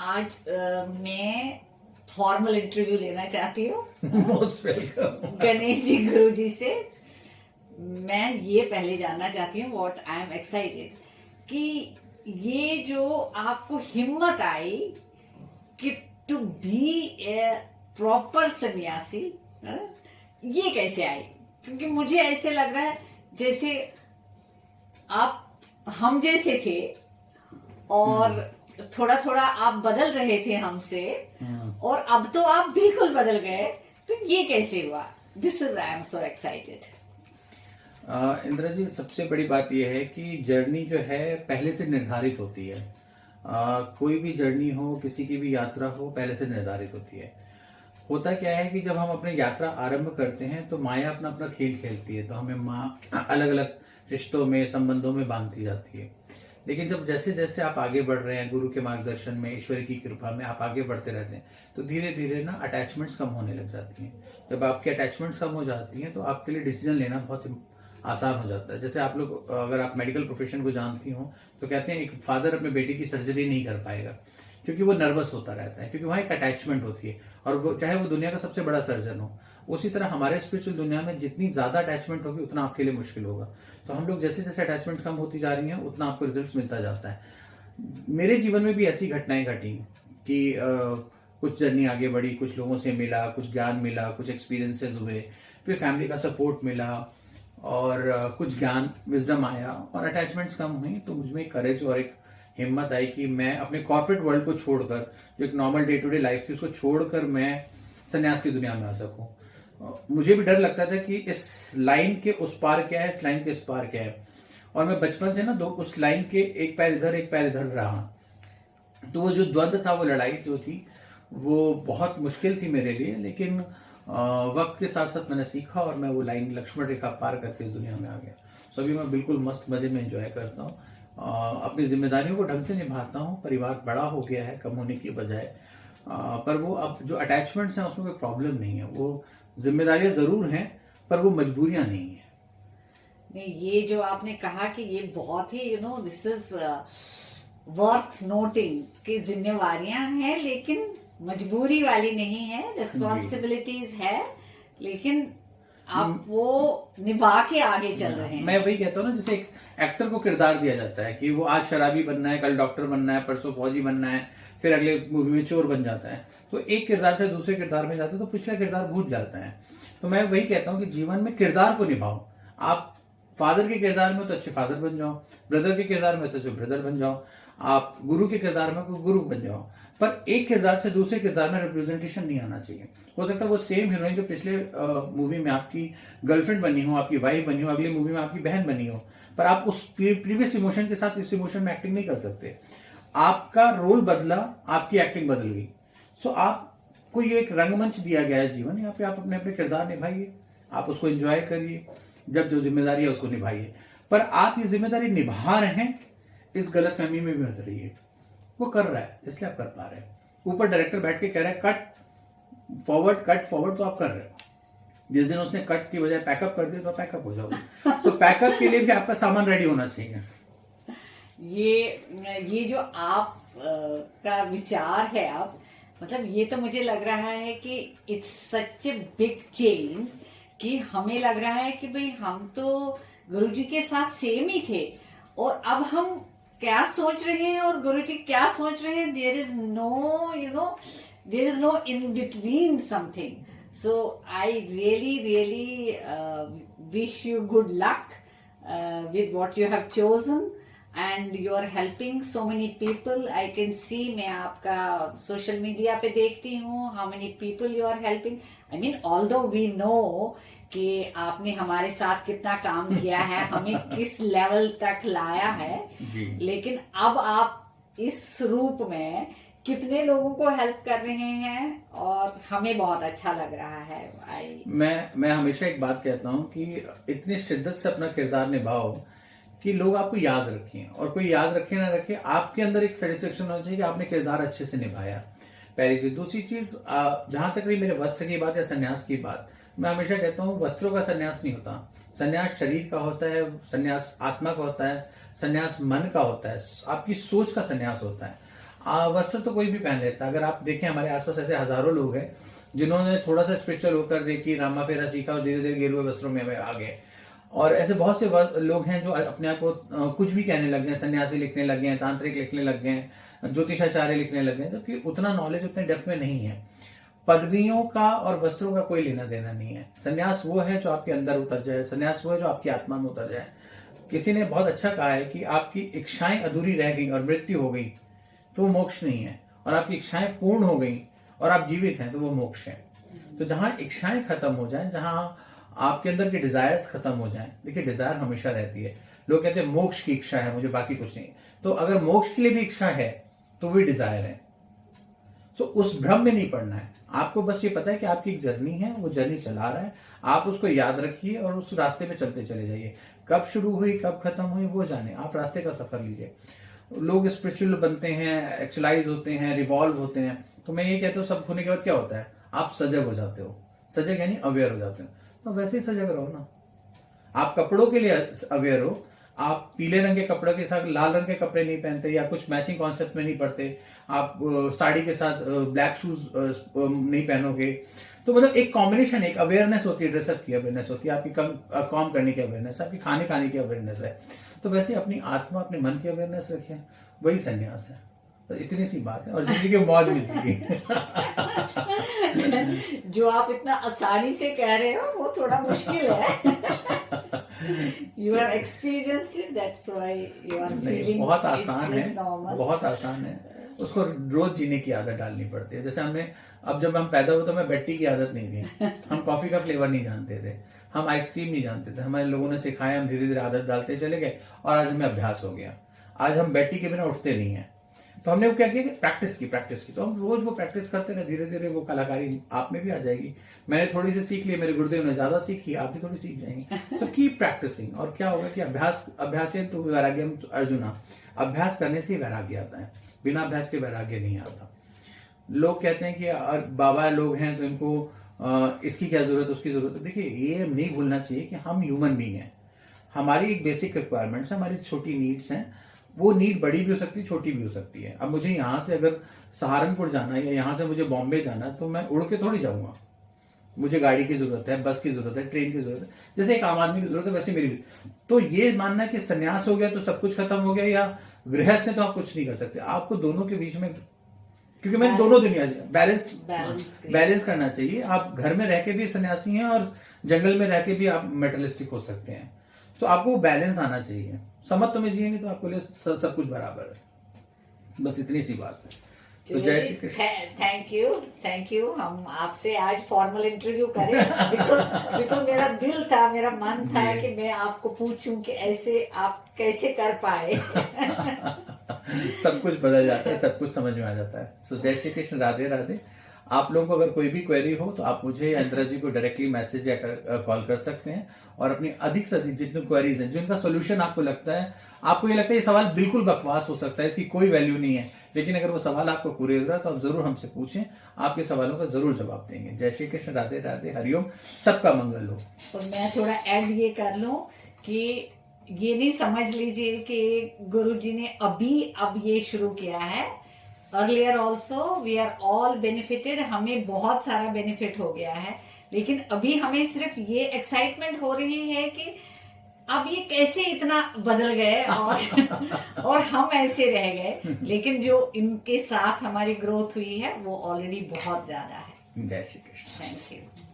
आज मैं formal interview लेना चाहती हूँ मोस्ट वेलकम। गणेश जी गुरु जी से। मैं ये पहले जानना चाहती हूँ व्हाट आई एम एक्साइटेड कि ये जो आपको हिम्मत आई कि टू बी ए प्रॉपर सन्यासी, ये कैसे आई? क्योंकि मुझे ऐसे लग रहा है जैसे आप हम जैसे थे और थोड़ा थोड़ा आप बदल रहे थे हमसे, और अब तो आप बिल्कुल बदल गए। तो ये कैसे हुआ? This is I am so excited. Indira ji, सबसे बड़ी बात यह है कि जर्नी जो है पहले से निर्धारित होती है। कोई भी जर्नी हो, किसी की भी यात्रा हो, पहले से निर्धारित होती है। होता क्या है कि जब हम अपनी यात्रा आरंभ करते हैं तो माया अपना अपना खेल खेलती है, तो हमें माँ अलग अलग रिश्तों में, संबंधों में बांधती जाती है। लेकिन जब जैसे जैसे आप आगे बढ़ रहे हैं, गुरु के मार्गदर्शन में, ईश्वर की कृपा में आप आगे बढ़ते रहते हैं, तो धीरे धीरे ना अटैचमेंट्स कम होने लग जाती हैं। जब आपकी अटैचमेंट्स कम हो जाती हैं तो आपके लिए डिसीजन लेना बहुत आसान हो जाता है। जैसे आप लोग, अगर आप मेडिकल प्रोफेशन को जानती हो, तो कहते हैं एक फादर अपने बेटे की सर्जरी नहीं कर पाएगा क्योंकि वो नर्वस होता रहता है, क्योंकि वहां एक अटैचमेंट होती है, और वो चाहे वो दुनिया का सबसे बड़ा सर्जन हो। उसी तरह हमारे स्पिरिचुअल दुनिया में जितनी ज्यादा अटैचमेंट होगी उतना आपके लिए मुश्किल होगा। तो हम लोग जैसे जैसे अटैचमेंट कम होती जा रही हैं उतना आपको रिजल्ट मिलता जाता है। मेरे जीवन में भी ऐसी घटनाएं घटी कि कुछ जर्नी आगे बढ़ी, कुछ लोगों से मिला, कुछ ज्ञान मिला, कुछ एक्सपीरियंसेस हुए, फिर फैमिली का सपोर्ट मिला, और कुछ ज्ञान, विजडम आया, और अटैचमेंट्स कम हुई। तो मुझमें एक करेज और एक हिम्मत आई कि मैं अपने कॉर्पोरेट वर्ल्ड को छोड़कर, जो एक normal day to day life थी, उसको छोड़कर मैं संन्यास की दुनिया में आ सकूं। मुझे भी डर लगता था कि इस लाइन के उस पार क्या है, इस लाइन के इस पार क्या है। और मैं बचपन से ना उस लाइन के एक पैर इधर एक पैर इधर रहा। तो वो जो द्वंद्व था, वो लड़ाई जो थी, वो बहुत मुश्किल थी मेरे लिए। लेकिन वक्त के साथ साथ मैंने सीखा और मैं वो लाइन, लक्ष्मण रेखा पार करके इस दुनिया में आ गया। सो अभी मैं बिल्कुल मस्त मजे में एंजॉय करता हूँ, अपनी जिम्मेदारियों को ढंग से निभाता हूँ। परिवार बड़ा हो गया है कम होने की बजाय, पर वो अब जो अटैचमेंट्स हैं उसमें कोई प्रॉब्लम नहीं है। वो जिम्मेदारियां जरूर हैं पर वो मजबूरियां नहीं है। नहीं, ये जो आपने कहा कि ये बहुत ही दिस इज वर्थ नोटिंग कि जिम्मेवारियां हैं लेकिन मजबूरी वाली नहीं है, रिस्पॉन्सिबिलिटीज है, लेकिन आप वो निभा के आगे चल रहे हैं। मैं वही कहता हूँ ना, जैसे एक एक्टर को किरदार दिया जाता है कि वो आज शराबी बनना है, कल डॉक्टर बनना है, परसों फौजी बनना है, फिर अगले मूवी में चोर बन जाता है। तो एक किरदार से दूसरे किरदार में जाता है तो पिछला किरदार भूल जाता है। तो मैं वही कहता हूँ कि जीवन में किरदार को निभाओ। आप फादर के किरदार में तो अच्छे फादर बन जाओ, ब्रदर के किरदार में तो अच्छे ब्रदर बन जाओ, आप गुरु के किरदार में कोई गुरु बन जाओ। पर एक किरदार से दूसरे किरदार में रिप्रेजेंटेशन नहीं आना चाहिए। हो सकता है वो सेम हीरोइन जो पिछले मूवी में आपकी गर्लफ्रेंड बनी हो, आपकी वाइफ बनी हो, अगली मूवी में आपकी बहन बनी हो, पर आप उस प्रीवियस इमोशन के साथ इस इमोशन में एक्टिंग नहीं कर सकते। आपका रोल बदला, आपकी एक्टिंग बदल गई। सो आपको ये एक रंगमंच दिया गया है जीवन, यहाँ पे आप अपने अपने किरदार निभाइए, आप उसको एंजॉय करिए, जब जो जिम्मेदारी है उसको निभाइए। पर आप ये जिम्मेदारी निभा रहे हैं इस गलतफहमी में भी मत रहिए। वो कर रहा है इसलिए आप कर पा रहे हैं। ऊपर डायरेक्टर बैठ के कह रहा है कट फॉरवर्ड, तो आप कर रहे हो। जिस दिन उसने कट की बजाय पैकअप कर दिया तो पैकअप हो जाओगे। सो पैकअप के लिए भी आपका सामान रेडी होना चाहिए। ये जो आप का विचार है, आप मतलब ये तो मुझे लग रहा है कि it's such a big change कि हमें लग रहा है कि भाई हम तो गुरुजी के साथ सेम ही थे, और अब हम क्या सोच रहे हैं और गुरुजी क्या सोच रहे हैं, there is no in between something. So I really wish you good luck with what you have chosen, and you are helping so many people. I can see, मैं आपका सोशल मीडिया पे देखती हूँ, how many people you are helping. I mean, although we know कि आपने हमारे साथ कितना काम किया है, हमें किस लेवल तक लाया है, लेकिन अब आप इस रूप में कितने लोगों को हेल्प कर रहे हैं और हमें बहुत अच्छा लग रहा है। मैं हमेशा एक बात कहता हूँ कि इतनी शिद्दत से अपना किरदार निभाओ कि लोग आपको याद रखें, और कोई याद रखे ना रखे, आपके अंदर एक सेटिस्फेक्शन होना चाहिए कि आपने किरदार अच्छे से निभाया। पहली चीज। दूसरी चीज, जहां तक रही मेरे वस्त्र की बात या संन्यास की बात, मैं हमेशा कहता हूँ वस्त्रों का संन्यास नहीं होता। संन्यास शरीर का होता है, संन्यास आत्मा का होता है, संन्यास मन का होता है, आपकी सोच का संन्यास होता है। वस्त्र तो कोई भी पहन लेता है। अगर आप देखें हमारे आसपास ऐसे हजारों लोग हैं जिन्होंने थोड़ा सा स्पिरिचुअल होकर देखी, रामा फेरा सीखा और धीरे धीरे गेरुए वस्त्रों में आ गए। और ऐसे बहुत से लोग हैं जो अपने आप को कुछ भी कहने लग गए, सन्यासी लिखने लग गए, तांत्रिक लिखने लग गए, ज्योतिषाचार्य लिखने लग गए, जबकि उतना नॉलेज उतने डेप्थ में नहीं है। पदवियों का और वस्त्रों का कोई लेना देना नहीं है। सन्यास वो है जो आपके अंदर उतर जाए, सन्यास वो है जो आपकी आत्मा में उतर जाए। किसी ने बहुत अच्छा कहा है कि आपकी इच्छाएं अधूरी रह गई और मृत्यु हो गई तो वो मोक्ष नहीं है, और आपकी इच्छाएं पूर्ण हो गई और आप जीवित हैं तो वो मोक्ष है। तो जहां इच्छाएं खत्म हो जाएं, जहां आपके अंदर के डिजायर्स खत्म हो जाएं, देखिए डिजायर हमेशा रहती है। लोग कहते हैं मोक्ष की इच्छा है मुझे, बाकी कुछ नहीं। तो अगर मोक्ष के लिए भी इच्छा है तो वही डिजायर है। तो उस भ्रम में नहीं पड़ना है। आपको बस ये पता है कि आपकी एक जर्नी है, वो जर्नी चला रहा है, आप उसको याद रखिए और उस रास्ते पे चलते चले जाइए। कब शुरू हुई कब खत्म हुई वो जाने, आप रास्ते का सफर लीजिए। लोग स्पिरिचुअल बनते हैं, एक्चुअलाइज होते हैं, रिवॉल्व होते हैं, तो मैं ये कहता हूँ सब होने के बाद क्या होता है, आप सजग हो जाते हो। सजग यानी अवेयर हो जाते हो। तो वैसे ही सजग रहो ना। आप कपड़ों के लिए अवेयर हो, आप पीले रंग के कपड़े के साथ लाल रंग के कपड़े नहीं पहनते या कुछ मैचिंग कॉन्सेप्ट में नहीं पड़ते, आप साड़ी के साथ ब्लैक शूज नहीं पहनोगे। तो मतलब एक कॉम्बिनेशन, एक अवेयरनेस होती है, ड्रेसअप की अवेयरनेस होती है, आपकी काम करने की अवेयरनेस, आपकी खाने की अवेयरनेस है। तो वैसे अपनी आत्मा, अपने मन की अवेयरनेस रखें, वही संन्यास है। तो इतनी सी बात है और जिंदगी की मौज मिलेगी। जो आप इतना आसानी से कह रहे हो वो थोड़ा मुश्किल है। You have experienced it, that's why you are feeling बहुत आसान it's है, normal. बहुत आसान है। उसको रोज जीने की आदत डालनी पड़ती है। जैसे हमने, अब जब हम पैदा हुए तो हमें बेट्टी की आदत नहीं थी, हम कॉफी का फ्लेवर नहीं जानते थे, हम आइसक्रीम नहीं जानते थे, हमारे लोगों ने सिखाया, हम धीरे धीरे आदत डालते चले गए और आज हमें अभ्यास हो गया। आज हम बेट्टी के बिना उठते नहीं है। तो हमने वो क्या किया कि प्रैक्टिस की। तो हम रोज वो प्रैक्टिस करते रहे, धीरे धीरे वो कलाकारी आप में भी आ जाएगी। मैंने थोड़ी सी सीख ली, मेरे गुरुदेव ने ज्यादा सीखी, आप भी थोड़ी सीख जाएंगे। तो कीप प्रैक्टिसिंग। और क्या होगा कि अभ्यास तो वैराग्यम अर्जुना, अभ्यास करने से वैराग्य आता है, बिना अभ्यास के वैराग्य नहीं आता। लोग कहते हैं कि बाबा लोग हैं तो इनको इसकी क्या जरूरत, उसकी जरूरत है। देखिए ये नहीं भूलना चाहिए कि हम ह्यूमन बीइंग हैं, हमारी एक बेसिक रिक्वायरमेंट्स है, हमारी छोटी नीड्स हैं। वो नीड बड़ी भी हो सकती है, छोटी भी हो सकती है। अब मुझे यहाँ से अगर सहारनपुर जाना है या यहाँ से मुझे बॉम्बे जाना है तो मैं उड़ के थोड़ी जाऊंगा। मुझे गाड़ी की जरूरत है, बस की जरूरत है, ट्रेन की जरूरत है, जैसे एक आम आदमी की जरूरत है वैसे मेरी भी। तो ये मानना कि संन्यास हो गया तो सब कुछ खत्म हो गया, या गृहस्थ है तो आप कुछ नहीं कर सकते। आपको दोनों के बीच में, क्योंकि मैंने दोनों दुनिया बैलेंस करना चाहिए। आप घर में रह के भी सन्यासी हैं और जंगल में रह के भी आप मेटलिस्टिक हो सकते हैं। तो आपको बैलेंस आना चाहिए। समत्व में जिएंगे तो आपको लिए सब कुछ बराबर है। बस इतनी सी बात है। तो जय श्री कृष्ण। Thank you. हम आपसे आज फॉर्मल इंटरव्यू करें बिकॉज मेरा दिल था, मेरा मन था कि मैं आपको पूछूं कि ऐसे आप कैसे कर पाए। सब कुछ बदल जाता है, सब कुछ समझ में आ जाता है। सो जय श्री कृष्ण, राधे राधे। आप लोगों को अगर कोई भी क्वेरी हो तो आप मुझे या इंदिरा जी को डायरेक्टली मैसेज या कॉल कर सकते हैं, और अपनी अधिक से अधिक जितनी क्वेरीज हैं जिनका सोल्यूशन आपको लगता है, आपको ये लगता है ये सवाल बिल्कुल बकवास हो सकता है, इसकी कोई वैल्यू नहीं है, लेकिन अगर वो सवाल आपको पूरे हो रहा है तो आप जरूर हमसे पूछें, आपके सवालों का जरूर जवाब देंगे। जय श्री कृष्ण, राधे राधे, हरिओम, सबका मंगल हो। तो मैं थोड़ा ऐड ये कर लूं कि ये नहीं समझ लीजिए कि गुरुजी ने अब ये शुरू किया है। Earlier also we are all benefited, हमें बहुत सारा बेनिफिट हो गया है, लेकिन अभी हमें सिर्फ ये एक्साइटमेंट हो रही है कि अब ये कैसे इतना बदल गए और हम ऐसे रह गए। लेकिन जो इनके साथ हमारी ग्रोथ हुई है वो ऑलरेडी बहुत ज्यादा है। जय श्री कृष्ण। Thank you.